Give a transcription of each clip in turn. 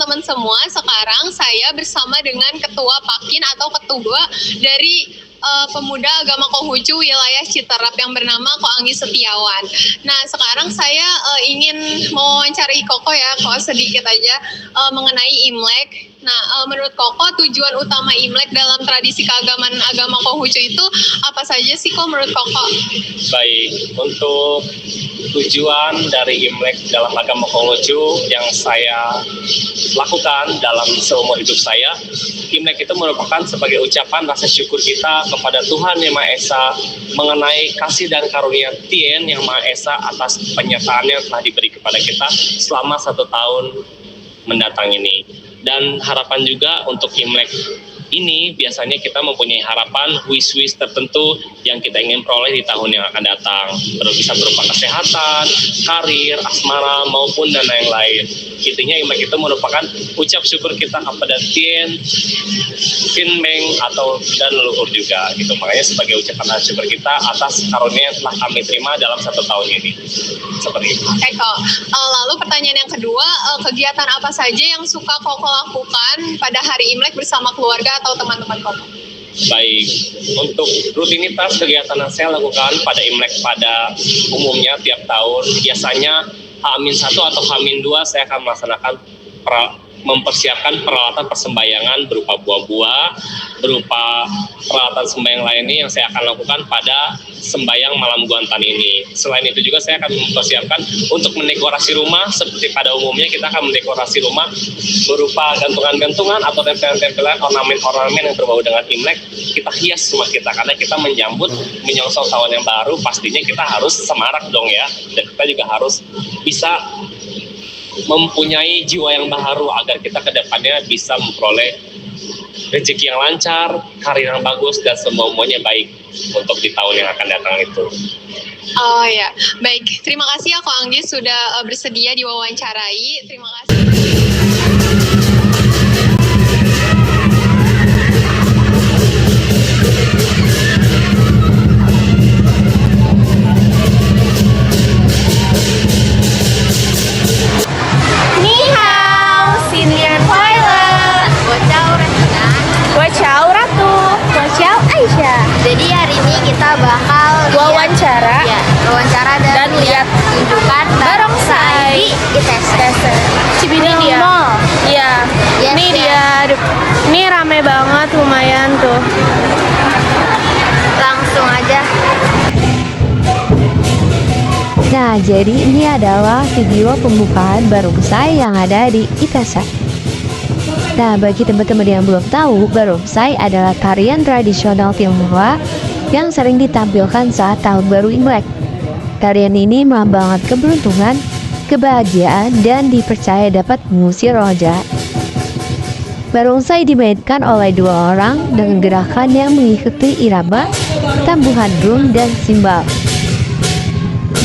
teman-teman semua. Sekarang saya bersama dengan Ketua Pakin atau Ketua dari Pemuda Agama Konghucu wilayah Citerap yang bernama Ko Anggi Setiawan. Nah, sekarang saya ingin mewawancari Koko ya, Koko sedikit aja mengenai Imlek. Nah, menurut Koko tujuan utama Imlek dalam tradisi keagamaan agama Konghucu itu apa saja sih Kok menurut Koko? Baik, untuk tujuan dari Imlek dalam agama Konghucu yang saya lakukan dalam seumur hidup saya, Imlek itu merupakan sebagai ucapan rasa syukur kita kepada Tuhan Yang Maha Esa mengenai kasih dan karunia Tien Yang Maha Esa atas penyertaan yang telah diberi kepada kita selama 1 tahun mendatang ini. Dan harapan juga untuk Imlek ini biasanya kita mempunyai harapan wish-wish tertentu yang kita ingin peroleh di tahun yang akan datang. Bisa berupa kesehatan, karir, asmara, maupun dan lain-lain. Intinya Imlek itu merupakan ucap syukur kita kepada Tien, Meng atau dan leluhur juga gitu. Makanya sebagai ucapan syukur kita atas karunia yang telah kami terima dalam 1 tahun ini. Seperti itu. Oke Kok. Lalu pertanyaan yang kedua, kegiatan apa saja yang suka Koko lakukan pada hari Imlek bersama keluarga atau teman-teman Koko? Baik, untuk rutinitas kegiatan yang saya lakukan pada Imlek pada umumnya tiap tahun, biasanya H-1 atau H-2 saya akan melaksanakan mempersiapkan peralatan persembahyangan berupa buah-buah, berupa peralatan sembahyang lainnya yang saya akan lakukan pada sembahyang malam Guantan ini. Selain itu juga saya akan mempersiapkan untuk mendekorasi rumah. Seperti pada umumnya kita akan mendekorasi rumah berupa gantungan-gantungan atau tempelan-tempelan ornamen-ornamen yang berbau dengan Imlek. Kita hias rumah kita karena kita menyongsong tahun yang baru. Pastinya kita harus semarak dong ya, dan kita juga harus bisa mempunyai jiwa yang baharu agar kita ke depannya bisa memperoleh rezeki yang lancar, karir yang bagus, dan semuanya baik untuk di tahun yang akan datang itu. Oh ya, baik. Terima kasih ya Ko Anggi sudah bersedia diwawancarai. Terima kasih. Jadi hari ini kita bakal wawancara dan lihat tunjukan barongsai di ITS. Cibini dia. Iya. Yes, Ini yes. dia. Ini rame banget, lumayan tuh. Langsung aja. Nah, jadi ini adalah video pembukaan barongsai yang ada di ITESA. Nah, bagi teman-teman yang belum tahu, barongsai adalah tarian tradisional Tionghoa yang sering ditampilkan saat tahun baru Imlek. Tarian ini melambangkan keberuntungan, kebahagiaan, dan dipercaya dapat mengusir roh jahat. Barongsai dimainkan oleh 2 orang dengan gerakan yang mengikuti irama, tambuhan drum, dan simbal.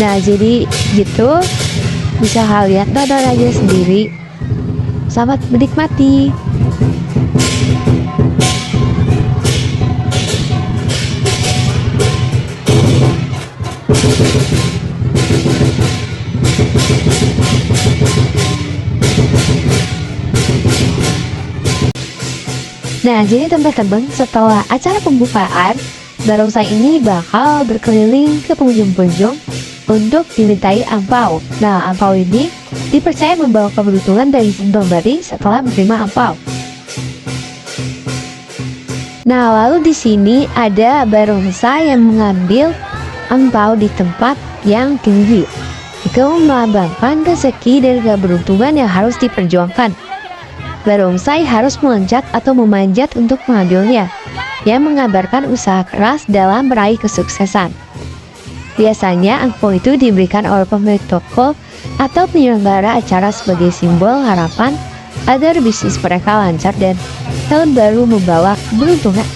Nah, jadi gitu, bisa kalian tonton aja sendiri. Selamat menikmati. Nah, jadi teman-teman, setelah acara pembukaan, barongsai ini bakal berkeliling ke pengunjung-pengunjung untuk dimintai angpau. Nah, angpau ini dipercaya membawa keberuntungan dari pemberi setelah menerima angpau. Nah, lalu di sini ada barongsai yang mengambil angpau di tempat yang tinggi. Itu melambangkan rezeki dan keberuntungan yang harus diperjuangkan. Barongsai harus meloncat atau memanjat untuk mengambilnya, yang mengabarkan usaha keras dalam meraih kesuksesan. Biasanya angpau itu diberikan oleh pemilik toko atau penyelenggara acara sebagai simbol harapan agar bisnis mereka lancar dan tahun baru membawa keberuntungan.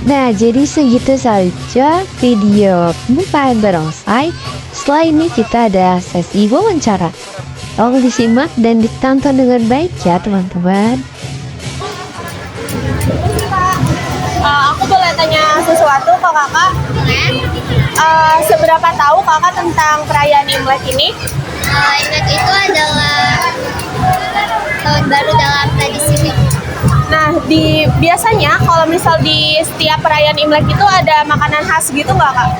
Nah, jadi segitu saja video pembukaan barongsai. Setelah ini kita ada sesi wawancara. Tolong disimak dan ditonton dengan baik ya teman-teman. Aku boleh tanya sesuatu ke kakak? Seberapa tahu kakak tentang perayaan Imlek ini? Imlek itu adalah tahun baru dalam tradisi. Nah, biasanya kalau misal di setiap perayaan Imlek itu ada makanan khas gitu nggak Kak?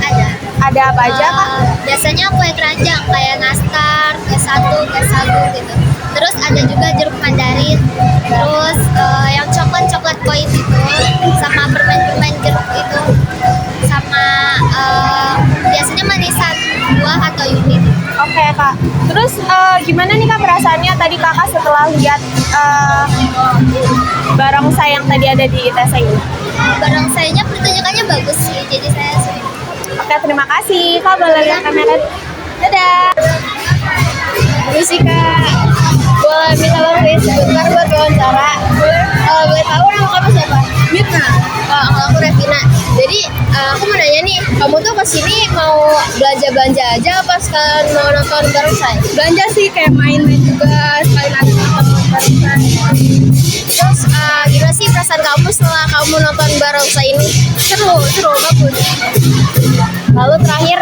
Ada. Ada apa aja Kak? Biasanya kue keranjang kayak nastar, kue satu, kue sagu gitu. Terus ada juga jeruk mandarin. Terus yang coklat koin itu, sama permen jeruk itu, sama biasanya manisan buah atau unit. Oke Kak. Terus gimana nih Kak perasaannya tadi Kakak setelah lihat barongsai yang tadi ada di ITC ini? Barongsainya pertunjukannya bagus sih, jadi saya suka. Oke, terima kasih Kak. Boleh lihat kamera. Dadah. Permisi Kak, boleh minta waktu sebentar buat wawancara? Boleh tahu nama kamu siapa? Mirna. Kalau aku Revina. Jadi aku mau nanya nih, kamu tuh kesini mau belanja aja apa sekalian mau nonton barongsai? Belanja sih, kayak main-main juga sekalian nonton barongsai. Terus gimana sih perasaan kamu setelah kamu nonton barongsai ini? Seru bagus. Lalu terakhir,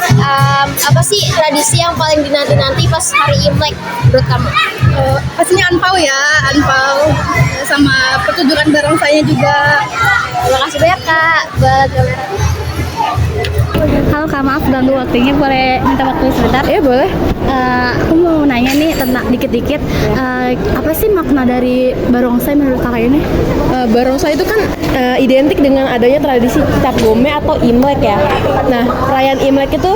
apa sih tradisi yang paling dinanti-nanti pas hari Imlek menurut kamu? Pastinya anpau ya, anpau sama pertunjukan barongsainya juga. Terima kasih banyak Kak buat kamera. Halo Kak, maaf ganggu waktunya, boleh minta waktu sebentar? Iya boleh. Aku mau nanya nih tentang dikit-dikit, apa sih makna dari barongsai menurut Kakak ini? Barongsai itu kan identik dengan adanya tradisi Cap Gome atau Imlek ya. Nah, perayaan Imlek itu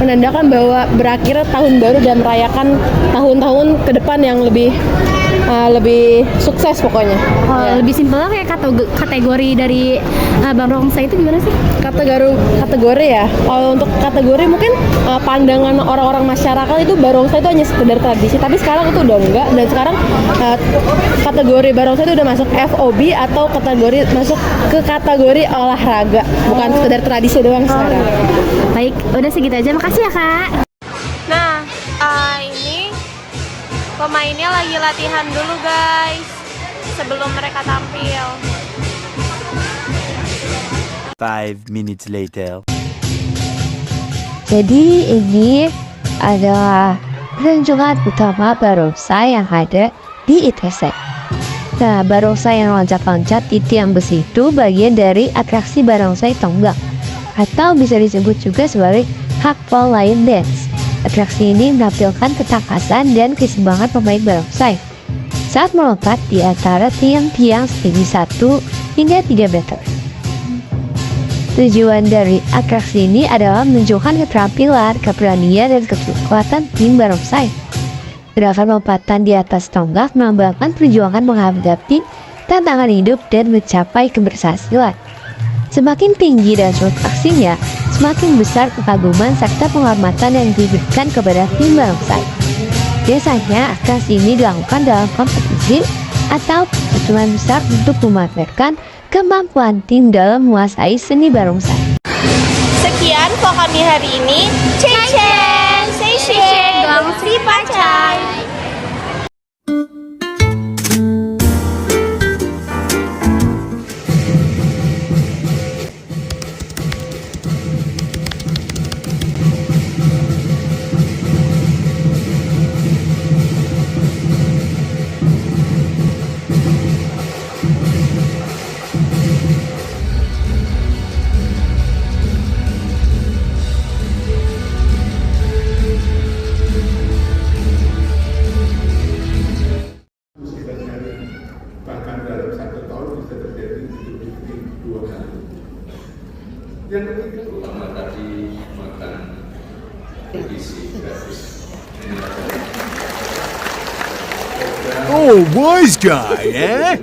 menandakan bahwa berakhir tahun baru dan merayakan tahun-tahun ke depan yang lebih sukses pokoknya. Ya. Lebih simpelnya kayak kategori dari barongsai itu gimana sih? Kategori ya. Kalau untuk kategori mungkin pandangan orang-orang masyarakat itu barongsai itu hanya sekedar tradisi, tapi sekarang itu udah enggak, dan sekarang kategori barongsai itu udah masuk FOB atau masuk ke kategori olahraga, bukan sekedar tradisi doang sekarang. Baik, udah segitu aja. Makasih ya Kak. Nah, ini pemainnya lagi latihan dulu guys sebelum mereka tampil. 5 minutes later. Jadi ini adalah pertunjukan utama barongsai yang ada di ITC. Nah, barongsai yang loncat-loncat di tiang besi itu bagian dari atraksi barongsai tonggak, atau bisa disebut juga sebagai hakpol lion dance. Atraksi ini menampilkan ketakasan dan keseimbangan pemain barongsai saat melompat di antara tiang-tiang setinggi 1 hingga 3 meter. Tujuan dari atraksi ini adalah menunjukkan keterampilan, keberanian, dan kekuatan tim barongsai. Gerakan lompatan di atas tonggak melambangkan perjuangan menghadapi tantangan hidup dan mencapai keberhasilan. Semakin tinggi dan sulit aksinya, semakin besar kekaguman serta penghormatan yang diberikan kepada tim barongsai. Biasanya atraksi ini dilakukan dalam kompetisi atau pertemuan besar untuk memamerkan kemampuan tim dalam menguasai seni barongsai. Sekian vlog kami hari ini. Ceng ceng, gong sri pacai. Bahkan dalam 1 tahun bisa terjadi lebih 2 kali. Yang ketiga, utama tadi makan gizi gratis. Oh, wise guy, eh?